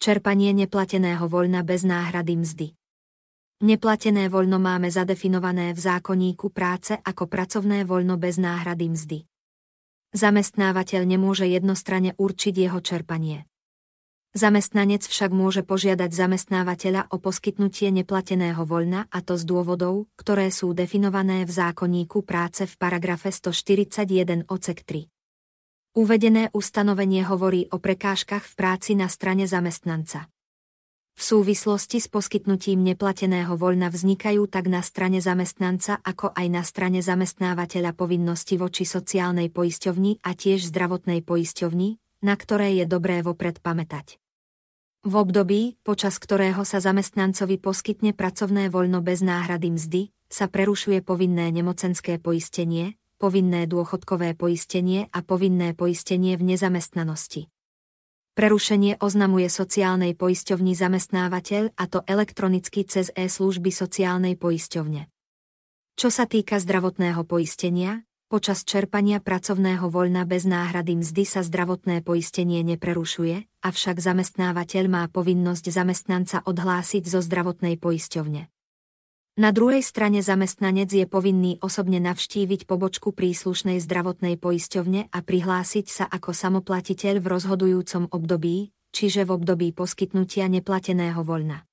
Čerpanie neplateného voľna bez náhrady mzdy. Neplatené voľno máme zadefinované v zákonníku práce ako pracovné voľno bez náhrady mzdy. Zamestnávateľ nemôže jednostranne určiť jeho čerpanie. Zamestnanec však môže požiadať zamestnávateľa o poskytnutie neplateného voľna, a to z dôvodov, ktoré sú definované v zákonníku práce v paragrafe 141 odsek 3. Uvedené ustanovenie hovorí o prekážkach v práci na strane zamestnanca. V súvislosti s poskytnutím neplateného voľna vznikajú tak na strane zamestnanca ako aj na strane zamestnávateľa povinnosti voči sociálnej poisťovni a tiež zdravotnej poisťovni, na ktoré je dobré vopred pamätať. V období, počas ktorého sa zamestnancovi poskytne pracovné voľno bez náhrady mzdy, sa prerušuje povinné nemocenské poistenie, povinné dôchodkové poistenie a povinné poistenie v nezamestnanosti. Prerušenie oznamuje sociálnej poisťovni zamestnávateľ, a to elektronicky cez e-služby sociálnej poisťovne. Čo sa týka zdravotného poistenia, počas čerpania pracovného voľna bez náhrady mzdy sa zdravotné poistenie neprerušuje, avšak zamestnávateľ má povinnosť zamestnanca odhlásiť zo zdravotnej poisťovne. Na druhej strane zamestnanec je povinný osobne navštíviť pobočku príslušnej zdravotnej poisťovne a prihlásiť sa ako samoplatiteľ v rozhodujúcom období, čiže v období poskytnutia neplateného voľna.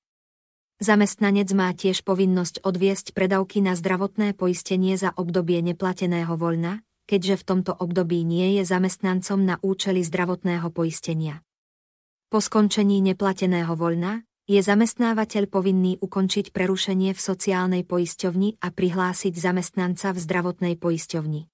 Zamestnanec má tiež povinnosť odviesť predavky na zdravotné poistenie za obdobie neplateného voľna, keďže v tomto období nie je zamestnancom na účely zdravotného poistenia. Po skončení neplateného voľna je zamestnávateľ povinný ukončiť prerušenie v sociálnej poisťovni a prihlásiť zamestnanca v zdravotnej poisťovni.